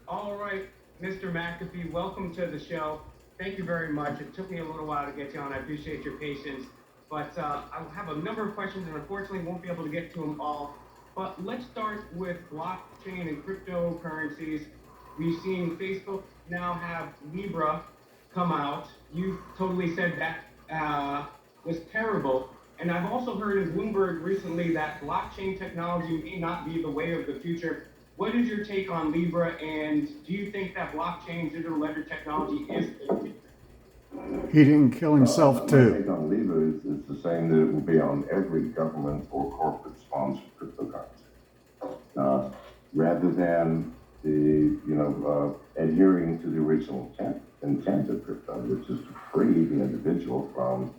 All right, Mr. McAfee, welcome to the show. Thank you very much. It took me a little while to get you on. I appreciate your patience. But I have a number of questions and unfortunately won't be able to get to them all. But let's start with blockchain and cryptocurrencies. We've seen Facebook now have Libra come out. You totally said that was terrible. And I've also heard in Bloomberg recently that blockchain technology may not be the way of the future. What is your take on Libra, and do you think that blockchain digital ledger technology is the future? He didn't kill himself My too. take on Libra is the same that it will be on every government or corporate sponsored cryptocurrency. Rather than adhering to the original intent of crypto, which is to free the individual from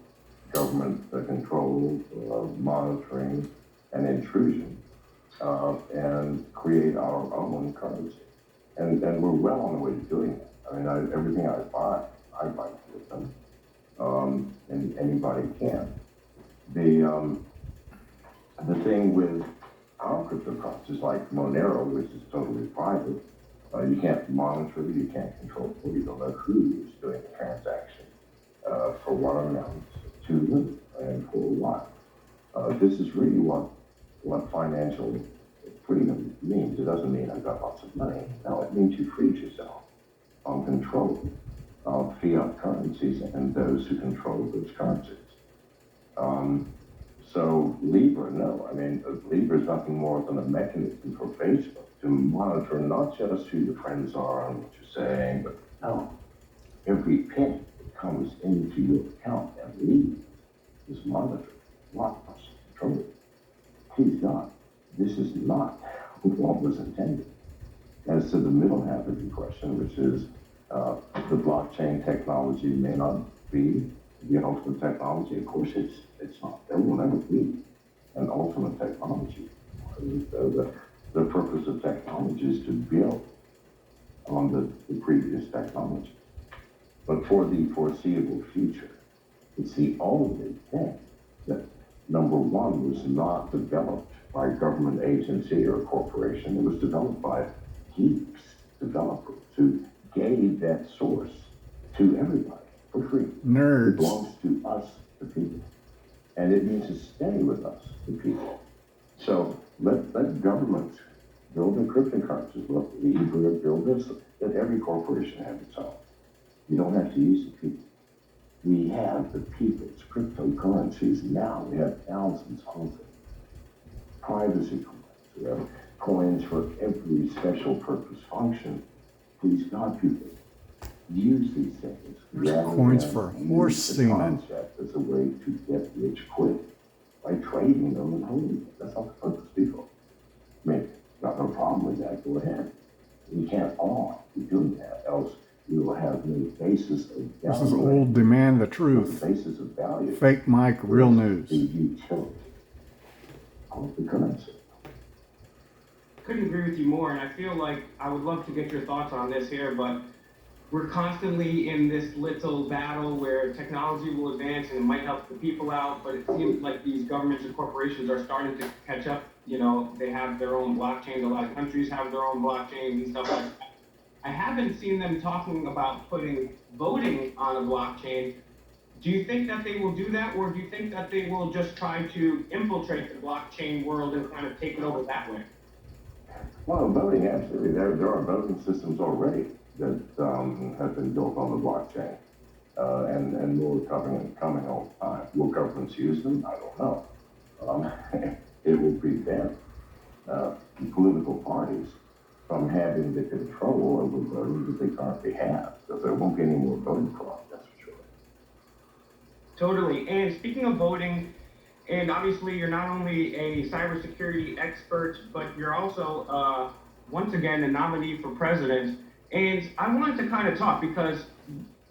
government control, monitoring, and intrusion, and create our own currency. And we're well on the way to doing that. I mean, everything I buy with them, and anybody can. The thing with our cryptocurrencies, like Monero, which is totally private, you can't monitor, you can't control, you don't know who is doing the transaction, for what amount, to whom, and for what. This is really what financial freedom means. It doesn't mean I've got lots of money. No, it means you freed yourself from control of fiat currencies and those who control those currencies. So Libra, no. I mean, Libra is nothing more than a mechanism for Facebook to monitor not just who your friends are and what you're saying, but no, every penny that comes into your account and leaves is monitored, watched, controlled. Please God, this is not what was intended. As to the middle half of your question, which is the blockchain technology may not be the ultimate technology. Of course, it's not. There will never be an ultimate technology. The purpose of technology is to build on the previous technology. But for the foreseeable future, it's the only thing that, number one, was not developed by a government agency or a corporation. It was developed by geeks, developers who gave that source to everybody for free. It Nerds. belongs to us, the people. And it needs to stay with us, the people. So let governments build their cryptocurrencies. Let Libra build this. Let every corporation have its own. You don't have to use the people. We have the people's cryptocurrencies now. We have thousands of them. Privacy coins. We have coins for every special purpose function. Please God, people, use these things. There's coins for horse semen. As a way to get rich quick by trading them and holding them. That's not the purpose, people. I mean, got no problem with that. Go ahead. We can't all be doing that, else we will have no basis of value. This is old demand the truth. The basis of value. Fake Mike, real news. The utility of the currency. Couldn't agree with you more, and I feel like I would love to get your thoughts on this here, but we're constantly in this little battle where technology will advance and it might help the people out, but it seems like these governments and corporations are starting to catch up. You know, they have their own blockchains. A lot of countries have their own blockchains and stuff like that. I haven't seen them talking about putting voting on a blockchain. Do you think that they will do that, or do you think that they will just try to infiltrate the blockchain world and kind of take it over that way? Well, voting, absolutely. There are voting systems already that have been built on the blockchain, and more coming all the time. Will governments use them? I don't know. It will prevent political parties from having the control over voting that they currently have, because there won't be any more voting fraud, that's for sure. Totally. And speaking of voting, and obviously you're not only a cybersecurity expert, but you're also, once again, a nominee for president. And I wanted to kind of talk because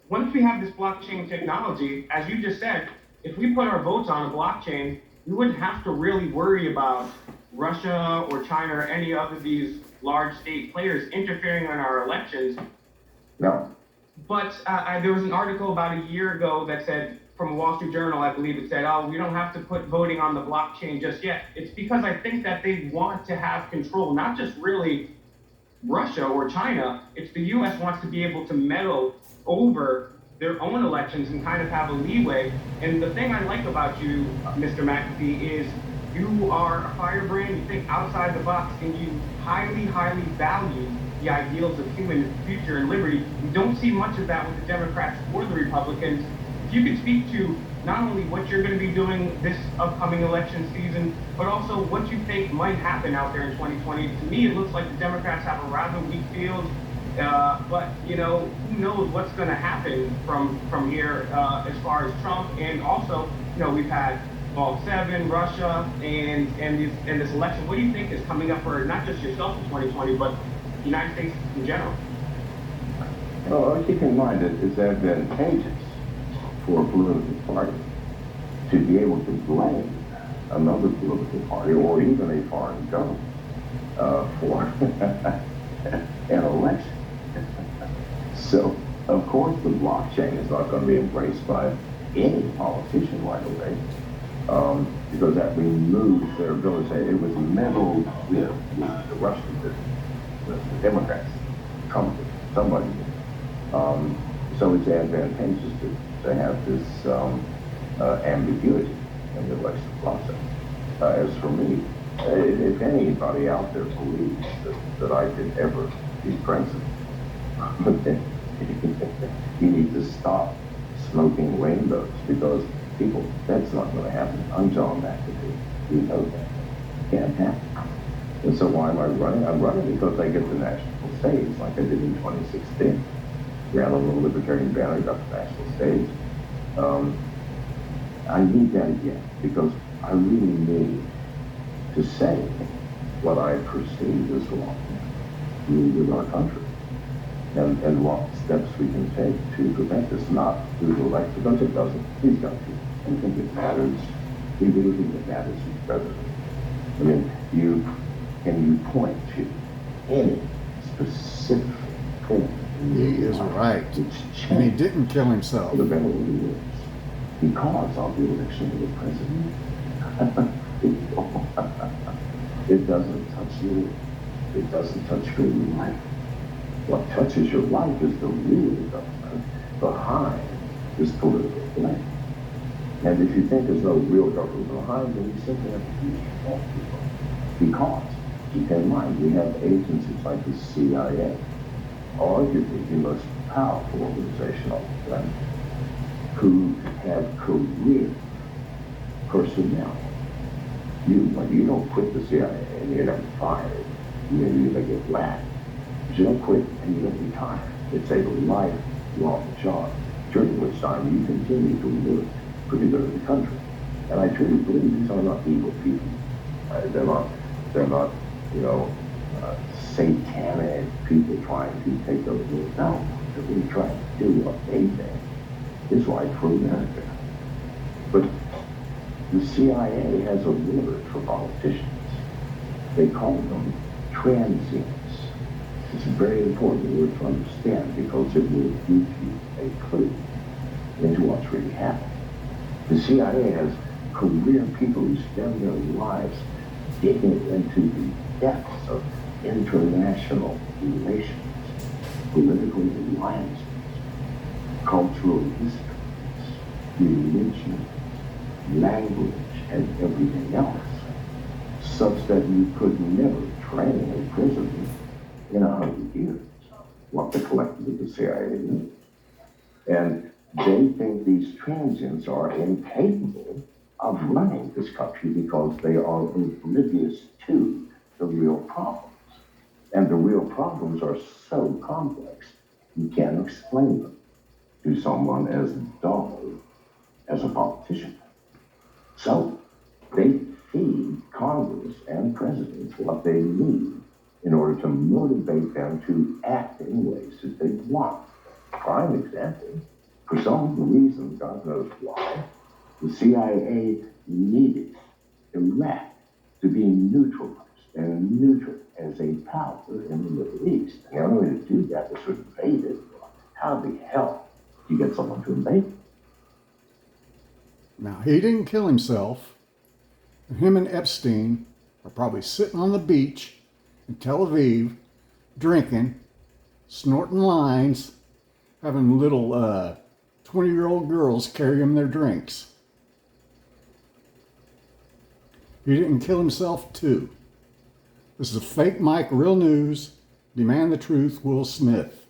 once we have this blockchain technology, as you just said, if we put our votes on a blockchain, we wouldn't have to really worry about Russia or China or any of these large state players interfering in our elections. No. But there was an article about a year ago that said, from a Wall Street Journal, I believe it said, oh, we don't have to put voting on the blockchain just yet. It's because I think that they want to have control, not just really Russia or China. It's the U.S. wants to be able to meddle over their own elections and kind of have a leeway. And the thing I like about you, Mr. McAfee, is you are a firebrand. You think outside the box, and you highly, highly value the ideals of human future and liberty. We don't see much of that with the Democrats or the Republicans. If you could speak to not only what you're going to be doing this upcoming election season, but also what you think might happen out there in 2020. To me, it looks like the Democrats have a rather weak field, but who knows what's going to happen from here as far as Trump, and also, we've had Ball 7, Russia, and this election. What do you think is coming up for not just yourself in 2020, but the United States in general? Well, keep in mind that it's advantageous for a political party to be able to blame another political party or even a foreign government for an election. So, of course, the blockchain is not going to be embraced by any politician right away, because that removes their ability to say it was meddled with the Russians, the Democrats, Trump, somebody. So it's advantageous to have this ambiguity in the election process. As for me, if anybody out there believes that I could ever be president, then you need to stop smoking rainbows, because people, that's not going to happen. I'm John McAfee. You know that. Can't happen. And so why am I running? I'm running because I get the national stage, like I did in 2016. Ran on the Libertarian banner, got the national stage. I need that again, because I really need to say what I perceive as wrong with our country, and what steps we can take to prevent this, not through the election, because it doesn't. He's got to. I think it matters. We really think it matters who's president. I mean, can you point to any specific thing? He is right. And he didn't kill himself. For the better years, because of the election of the president. It doesn't touch you. It doesn't touch your life. What touches your life is the real government behind this political plan. And if you think there's no real government behind, then you simply have to use your people. Because, keep in mind, we have agencies like the CIA, arguably the most powerful organization on the planet, who have career personnel. You don't quit the CIA and you're never fired. You may get laughed. But you don't quit and you don't retire. It's a lifelong job, during which time you continue to work for the good of the country. And I truly believe these are not evil people. They're not, satanic people trying to take over the world. No, they're really trying to do what they think is right for America. But the CIA has a word for politicians. They call them transients. It's a very important word to understand, because it will give you a clue into what's really happening. The CIA has career people who spend their lives digging into the depths of international relations, political alliances, cultural histories, religion, language, and everything else, such that you could never train a president in 100 years, what the collective of the CIA knew. And they think these transients are incapable of running this country because they are oblivious to the real problems. And the real problems are so complex, you can't explain them to someone as dull as a politician. So they feed Congress and presidents what they need in order to motivate them to act in ways that they want. Prime example, for some reason, God knows why, the CIA needed Iraq to be neutralized and neutral as a power in the Middle East. And the only way to do that was to invade it. How the hell do you get someone to invade it? Now, he didn't kill himself. Him and Epstein are probably sitting on the beach in Tel Aviv drinking, snorting lines, having little 20-year-old girls carry him their drinks. He didn't kill himself, too. This is Fake Mike, Real News. Demand the Truth, Will Smith.